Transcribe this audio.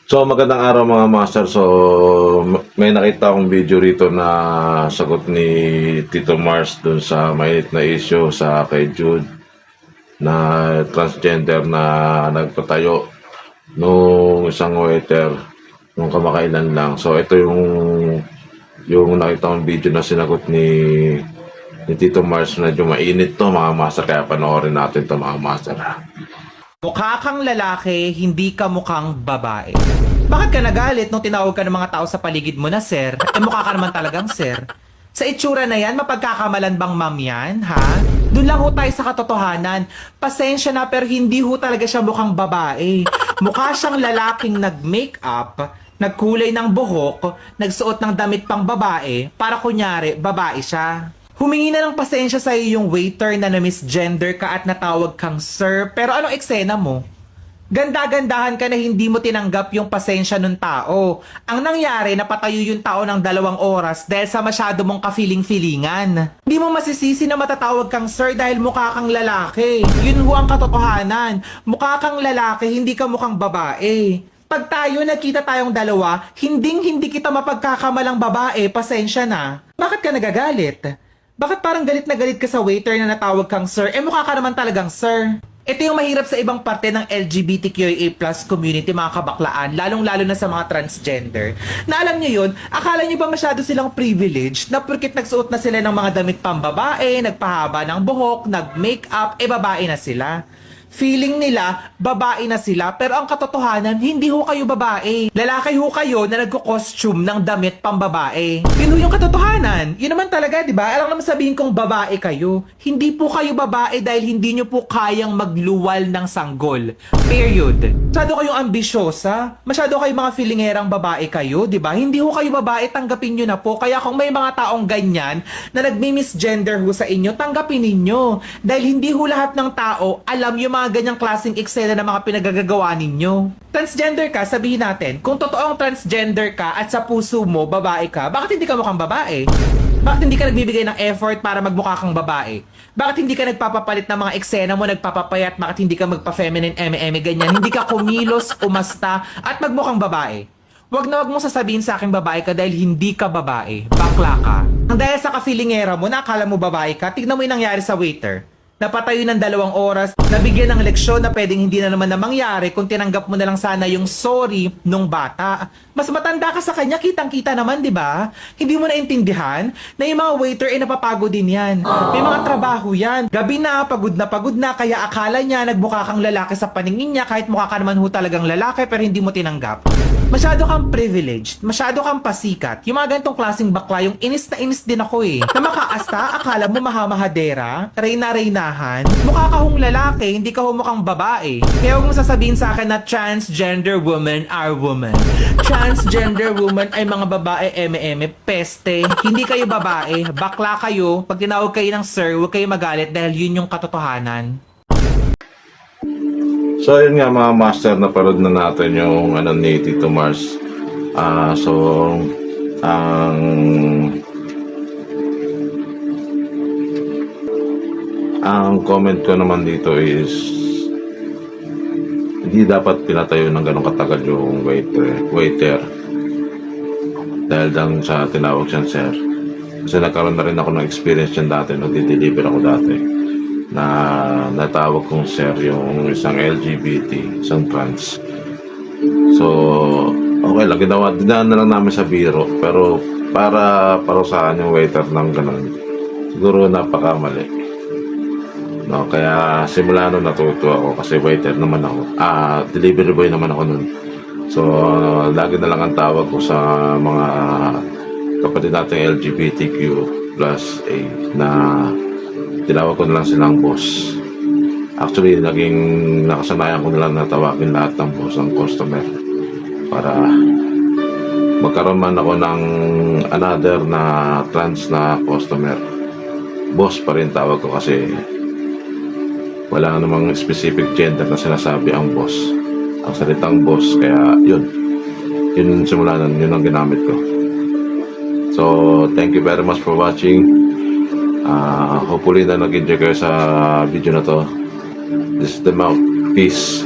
So magandang araw mga master. So may nakita akong video rito na sagot ni Tito Mars dun sa mainit na issue sa kay Jude na transgender na nagpatayo nung isang waiter nung kamakailan lang. So ito yung nakita kong video na sinagot ni Tito Mars. Medyo mainit to mga master, kaya panoorin natin to mga master. Mukha kang lalaki, hindi ka mukhang babae. Bakit ka nagalit nung tinawag ka ng mga tao sa paligid mo na sir? Mukha ka naman talagang sir. Sa itsura na yan, mapagkakamalan bang ma'am yan, ha? Doon lang ho tayo sa katotohanan. Pasensya na pero hindi ho talaga siya mukhang babae. Mukha siyang lalaking nag-makeup, nagkulay ng buhok, nagsuot ng damit pang babae, para kunyari, babae siya. Humingi na ng pasensya sa iyo yung waiter na na-misgender ka at natawag kang sir, pero anong eksena mo? Ganda-gandahan ka na hindi mo tinanggap yung pasensya ng tao. Ang nangyari, napatayo yung tao ng 2 oras dahil sa masyado mong kafiling-filingan. Hindi mo masisisi na matatawag kang sir dahil mukha kang lalaki. Yun ho ang katotohanan. Mukha kang lalaki, hindi ka mukhang babae. Pag tayo nagkita tayong dalawa, hindi kita mapagkakamalang babae, pasensya na. Bakit ka nagagalit? Bakit parang galit na galit ka sa waiter na natawag kang sir? Mukha ka naman talagang sir. Ito yung mahirap sa ibang parte ng LGBTQIA+ community, mga kabaklaan, lalong-lalo na sa mga transgender. Na alam nyo yun, akala nyo ba masyado silang privileged na porket nagsuot na sila ng mga damit pambabae, nagpahaba ng buhok, nag-makeup, babae na sila. Feeling nila, babae na sila, pero ang katotohanan, hindi ho kayo babae. Lalaki ho kayo na nagko-costume ng damit pambabae. Yun ho yung katotohanan. Yun naman talaga, di ba? Alam naman sabihin kong babae kayo. Hindi po kayo babae dahil hindi nyo po kayang magluwal ng sanggol. Period. Masyado kayong ambisyosa. Masyado kayong mga feelingerang babae kayo, di ba? Hindi ho kayo babae, tanggapin nyo na po. Kaya kung may mga taong ganyan na nagmi-misgender ho sa inyo, tanggapin ninyo. Dahil hindi ho lahat ng tao alam yung mga ganyang klaseng eksena ng mga pinagagagawa ninyo. Transgender ka, sabihin natin, kung totoong transgender ka at sa puso mo, babae ka, bakit hindi ka mukhang babae? Bakit hindi ka nagbibigay ng effort para magmukha kang babae? Bakit hindi ka nagpapapalit ng mga eksena mo, nagpapapayat, bakit hindi ka magpa-feminine, ganyan? Hindi ka kumilos, umasta, at magmukhang babae. Wag na wag mong sasabihin sa akin babae ka dahil hindi ka babae. Bakla ka. Ang dahil sa kafilingera mo, nakala mo babae ka, tignan mo yung nangyari sa waiter. Napatayo ng 2 oras, nabigyan ng leksyon na pwedeng hindi na naman na mangyari kung tinanggap mo na lang sana yung sorry nung bata. Mas matanda ka sa kanya, kitang-kita naman, di ba? Hindi mo naintindihan na yung mga waiter napapagod din yan. May mga trabaho yan. Gabi na, pagod na, kaya akala niya nagmukha kang lalaki sa paningin niya kahit mukha ka naman ho talagang lalaki pero hindi mo tinanggap. Masyado kang privileged, masyado kang pasikat. Yung mga ganitong klaseng bakla, yung inis na inis din ako eh. Na makaasta, akala mo mahamahadera, reyna-reynahan. Mukha ka hong lalaki, hindi ka mukhang babae. Kaya huwag mo sasabihin sa akin na transgender women are women. Transgender women ay mga babae, peste. Hindi kayo babae, bakla kayo. Pag tinawag kayo ng sir, huwag kayo magalit dahil yun yung katotohanan. So yun nga mga master, naparod na natin yung ni Tito Mars. So ang comment ko naman dito is hindi dapat pinatayo ng ganong katagal yung waiter dahil lang sa tinawag siyang sir. Kasi nagkaroon na rin ako ng experience yan dati, nag-deliver ako dati na natawag kong sir yung isang LGBT, isang trans. So, okay lang, dinaan na lang namin sa biro. Pero para sa yung waiter ng ganun, siguro napakamali. No, kaya simula nun natuto ako kasi waiter naman ako. Delivery boy naman ako nun. So, lagi na lang ang tawag ko sa mga kapatid nating LGBTQ plus A na tinawag ko na lang silang boss. Actually, naging nakasanayan ko na lang na tawagin lahat ng boss ang customer para magkaroon man ako ng another na trans na customer. Boss pa rin tawag ko kasi wala namang specific gender na sinasabi ang boss. Ang salitang boss, kaya yun simula nun, yun ang ginamit ko. So, thank you very much for watching. Hopefully na nag-enjoy kayo sa video na to. This is the mouth. Peace.